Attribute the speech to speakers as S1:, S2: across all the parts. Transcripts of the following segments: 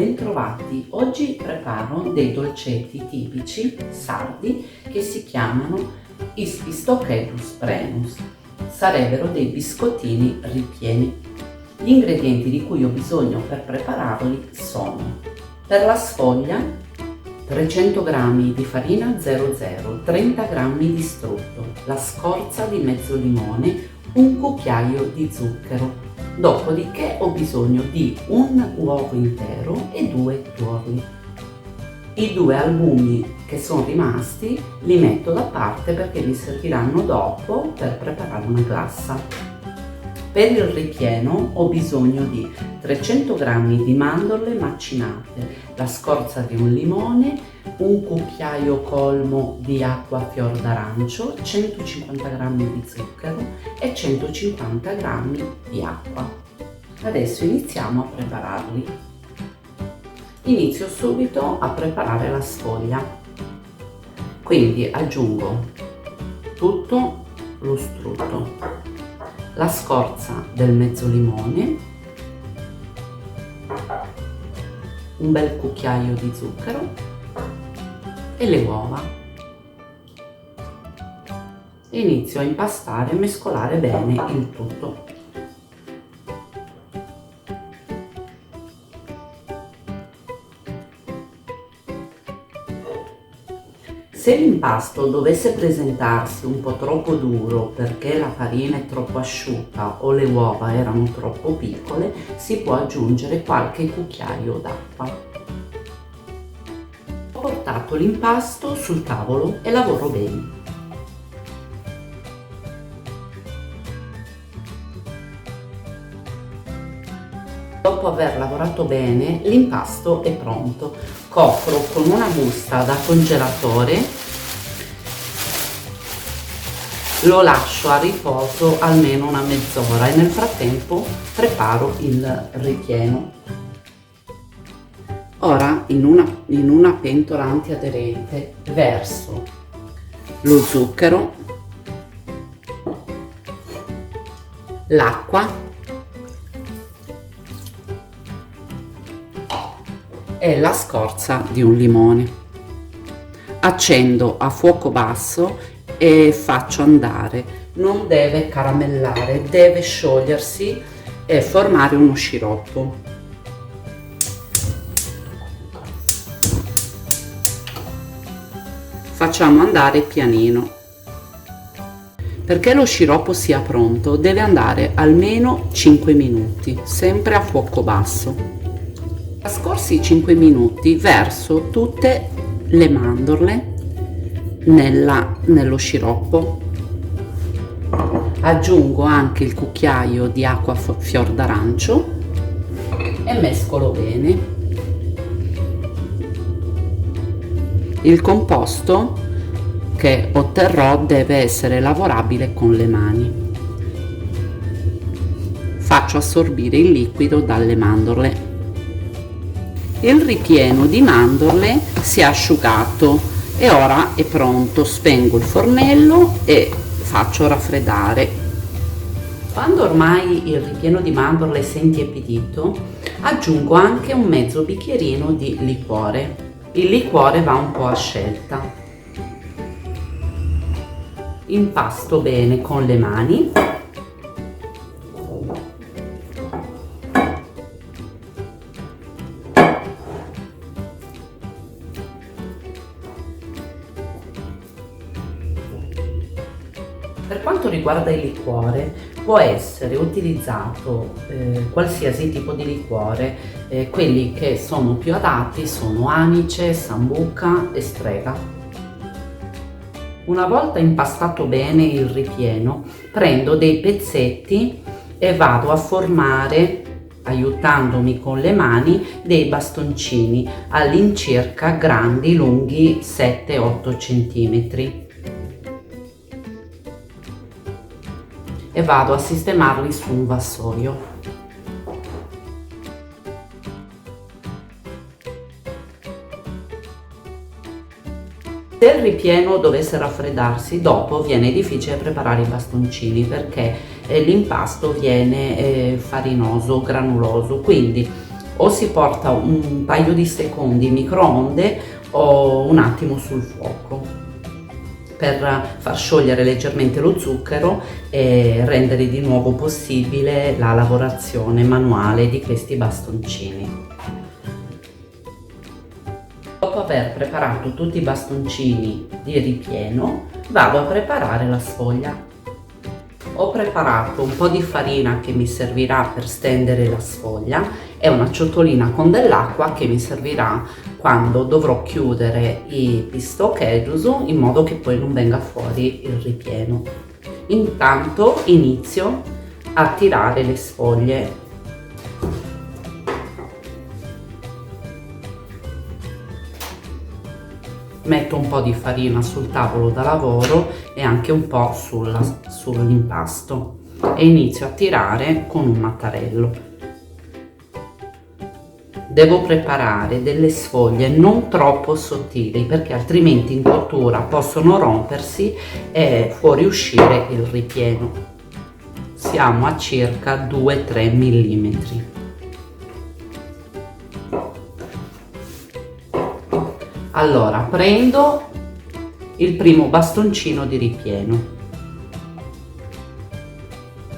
S1: bentrovati. Oggi preparo dei dolcetti tipici sardi che si chiamano Ispistochetus prenus. Sarebbero dei biscottini ripieni. Gli ingredienti di cui ho bisogno per prepararli sono: per la sfoglia 300 g di farina 00, 30 g di strutto, la scorza di mezzo limone, un cucchiaio di zucchero. Dopodiché ho bisogno di un uovo intero e 2 tuorli. I 2 albumi che sono rimasti li metto da parte perché mi serviranno dopo per preparare una glassa. Per il ripieno ho bisogno di 300 g di mandorle macinate, la scorza di un limone, un cucchiaio colmo di acqua fior d'arancio, 150 g di zucchero e 150 g di acqua. Adesso iniziamo a prepararli. Inizio subito a preparare la sfoglia. Quindi aggiungo tutto lo strutto, la scorza del mezzo limone, un bel cucchiaio di zucchero e le uova. Inizio a impastare e mescolare bene il tutto. Se l'impasto dovesse presentarsi un po' troppo duro perché la farina è troppo asciutta o le uova erano troppo piccole, si può aggiungere qualche cucchiaio d'acqua. Ho portato l'impasto sul tavolo e lavoro bene. Dopo aver lavorato bene, l'impasto è pronto. Copro con una busta da congelatore, lo lascio a riposo almeno una mezz'ora e nel frattempo preparo il ripieno. Ora in una pentola antiaderente verso lo zucchero, l'acqua e la scorza di un limone. Accendo a fuoco basso e faccio andare. Non deve caramellare, deve sciogliersi e formare uno sciroppo. Facciamo andare pianino. Perché lo sciroppo sia pronto deve andare almeno 5 minuti, sempre a fuoco basso. Trascorsi i 5 minuti verso tutte le mandorle nello sciroppo. Aggiungo anche il cucchiaio di acqua fior d'arancio e mescolo bene. Il composto che otterrò deve essere lavorabile con le mani. Faccio assorbire il liquido dalle mandorle. Il ripieno di mandorle si è asciugato e ora è pronto. Spengo il fornello e faccio raffreddare. Quando ormai il ripieno di mandorle si è intiepidito, aggiungo anche un mezzo bicchierino di liquore. Il liquore va un po' a scelta. Impasto bene con le mani. Per quanto riguarda il liquore, può essere utilizzato qualsiasi tipo di liquore, quelli che sono più adatti sono anice, sambuca e strega. Una volta impastato bene il ripieno, prendo dei pezzetti e vado a formare, aiutandomi con le mani, dei bastoncini all'incirca grandi, lunghi 7-8 cm. E vado a sistemarli su un vassoio. Se il ripieno dovesse raffreddarsi, dopo viene difficile preparare i bastoncini perché l'impasto viene farinoso, granuloso, quindi o si porta un paio di secondi in microonde o un attimo sul fuoco per far sciogliere leggermente lo zucchero e rendere di nuovo possibile la lavorazione manuale di questi bastoncini. Dopo aver preparato tutti i bastoncini di ripieno, vado a preparare la sfoglia. Ho preparato un po' di farina che mi servirà per stendere la sfoglia e una ciotolina con dell'acqua che mi servirà quando dovrò chiudere i pistocheddus in modo che poi non venga fuori il ripieno. Intanto inizio a tirare le sfoglie. Metto un po' di farina sul tavolo da lavoro e anche un po' sull'impasto e inizio a tirare con un mattarello. Devo preparare delle sfoglie non troppo sottili perché altrimenti in cottura possono rompersi e fuoriuscire il ripieno. Siamo a circa 2-3 mm. Allora prendo il primo bastoncino di ripieno.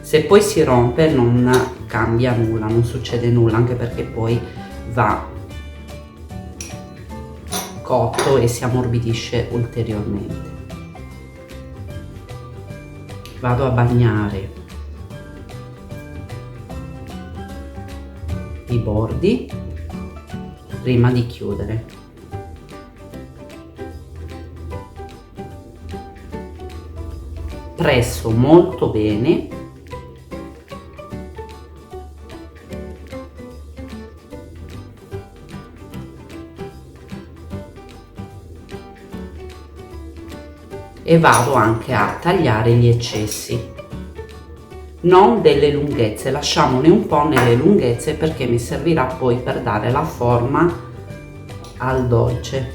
S1: Se poi si rompe non cambia nulla, non succede nulla, anche perché poi va cotto e si ammorbidisce ulteriormente. Vado a bagnare i bordi prima di chiudere. Presso molto bene e vado anche a tagliare gli eccessi, non delle lunghezze, lasciamone un po' nelle lunghezze perché mi servirà poi per dare la forma al dolce.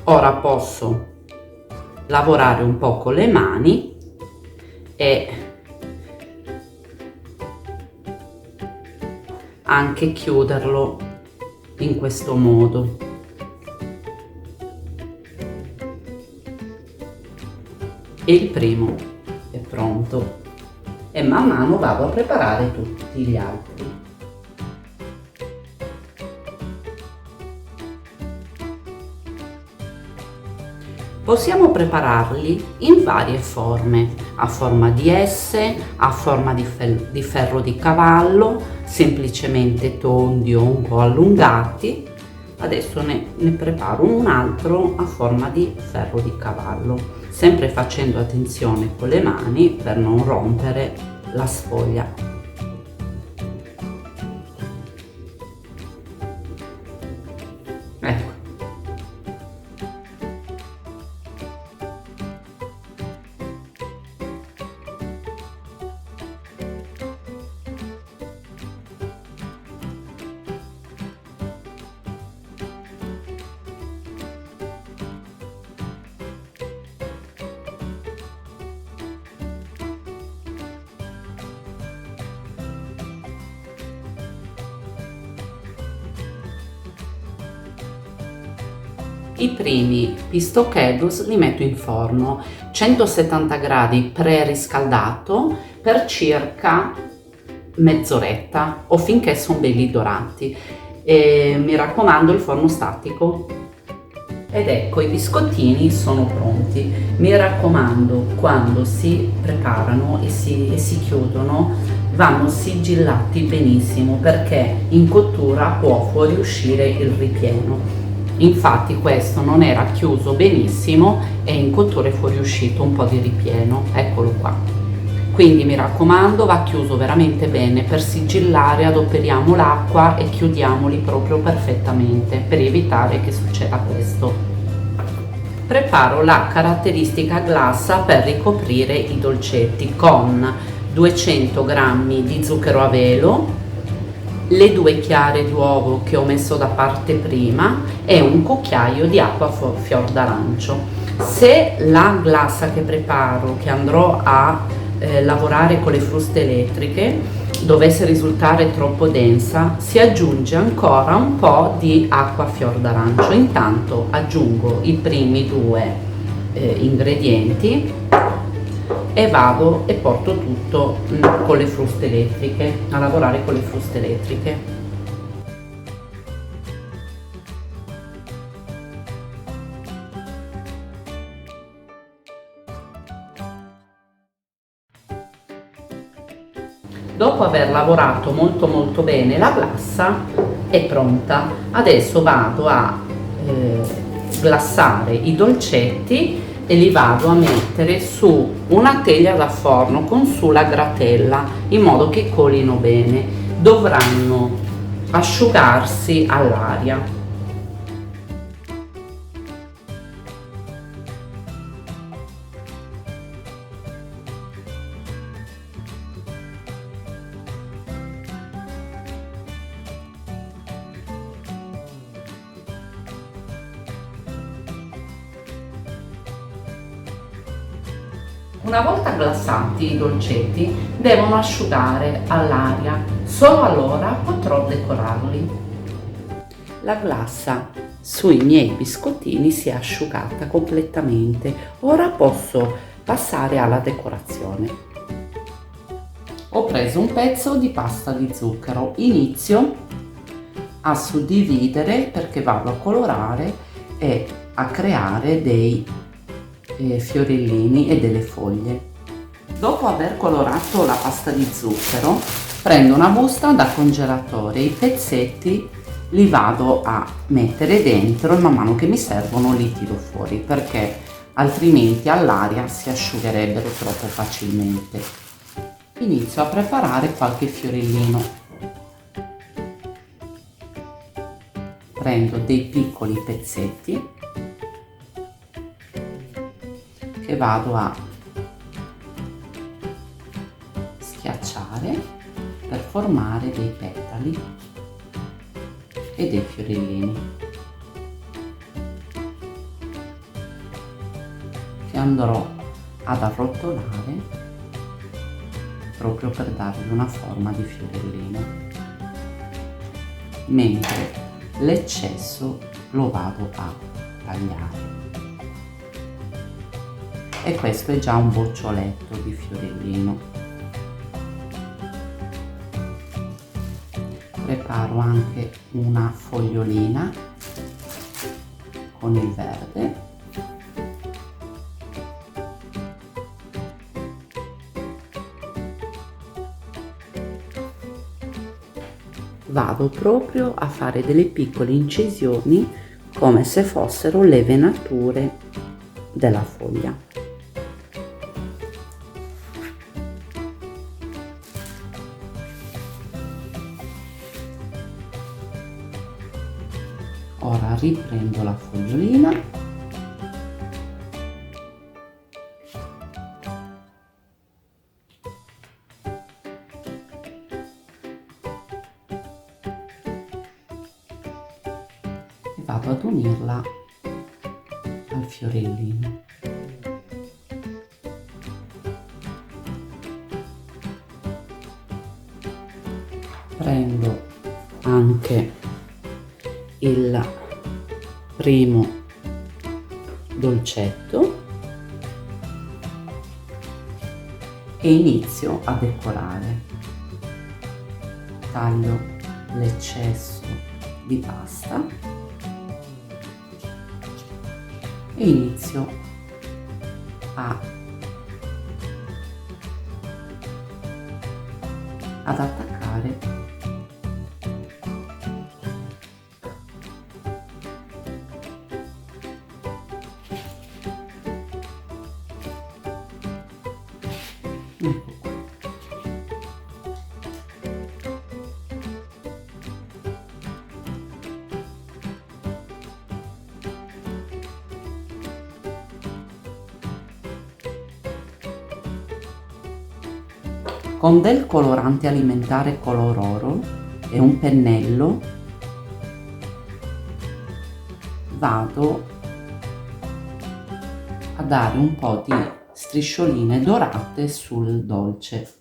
S1: Ora posso lavorare un po' con le mani e anche chiuderlo in questo modo. E il primo è pronto e man mano vado a preparare tutti gli altri. Possiamo prepararli in varie forme, a forma di S, a forma di ferro di cavallo, semplicemente tondi o un po' allungati. Adesso ne preparo un altro a forma di ferro di cavallo, sempre facendo attenzione con le mani per non rompere la sfoglia. Ecco. I primi pistocheddus li metto in forno 170 gradi preriscaldato per circa mezz'oretta o finché sono belli dorati. E mi raccomando il forno statico. Ed ecco, i biscottini sono pronti. Mi raccomando, quando si preparano e si chiudono vanno sigillati benissimo perché in cottura può fuoriuscire il ripieno. Infatti questo non era chiuso benissimo e in cottura è fuoriuscito un po' di ripieno, eccolo qua. Quindi mi raccomando, va chiuso veramente bene. Per sigillare adoperiamo l'acqua e chiudiamoli proprio perfettamente per evitare che succeda questo. Preparo la caratteristica glassa per ricoprire i dolcetti con 200 g di zucchero a velo, le 2 chiare d'uovo che ho messo da parte prima e un cucchiaio di acqua fior d'arancio. Se la glassa che preparo, che andrò a lavorare con le fruste elettriche, dovesse risultare troppo densa, si aggiunge ancora un po' di acqua fior d'arancio. Intanto aggiungo i primi due ingredienti e vado e porto tutto con le fruste elettriche, a lavorare con le fruste elettriche. Dopo aver lavorato molto bene la glassa è pronta. Adesso vado a glassare i dolcetti e li vado a mettere su una teglia da forno con sulla gratella in modo che colino bene. Dovranno asciugarsi all'aria. Una volta glassati i dolcetti devono asciugare all'aria, solo allora potrò decorarli. La glassa sui miei biscottini si è asciugata completamente, ora posso passare alla decorazione. Ho preso un pezzo di pasta di zucchero, inizio a suddividere perché vado a colorare e a creare dei fiorellini e delle foglie. Dopo aver colorato la pasta di zucchero, prendo una busta da congelatore, i pezzetti li vado a mettere dentro e man mano che mi servono li tiro fuori perché altrimenti all'aria si asciugherebbero troppo facilmente. Inizio a preparare qualche fiorellino. Prendo dei piccoli pezzetti che vado a schiacciare per formare dei petali e dei fiorellini che andrò ad arrotolare proprio per dargli una forma di fiorellino, mentre l'eccesso lo vado a tagliare. E questo è già un boccioletto di fiorellino. Preparo anche una fogliolina con il verde. Vado proprio a fare delle piccole incisioni come se fossero le venature della foglia. Ora riprendo la fogliolina e vado ad unirla al fiorellino. Prendo anche il primo dolcetto e inizio a decorare. Taglio l'eccesso di pasta e inizio ad attaccare con del colorante alimentare color oro e un pennello vado a dare un po' di striscioline dorate sul dolce.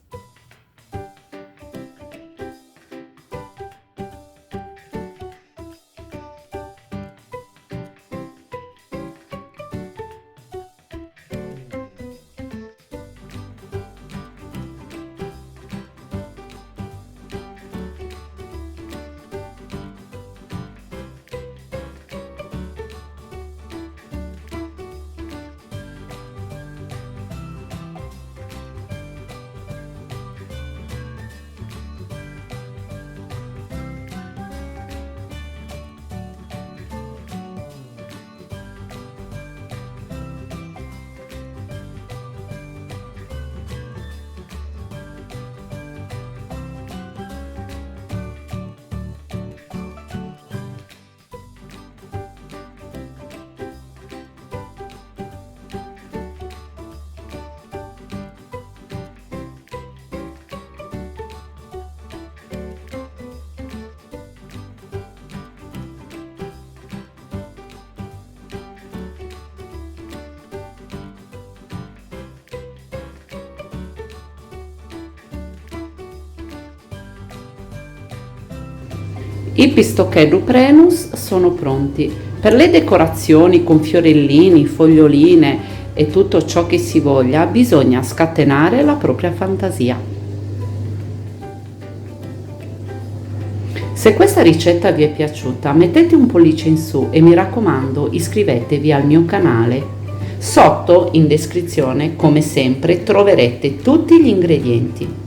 S1: I pistocheddu prenus sono pronti. Per le decorazioni con fiorellini, foglioline e tutto ciò che si voglia, bisogna scatenare la propria fantasia. Se questa ricetta vi è piaciuta, mettete un pollice in su e mi raccomando, iscrivetevi al mio canale. Sotto in descrizione, come sempre, troverete tutti gli ingredienti.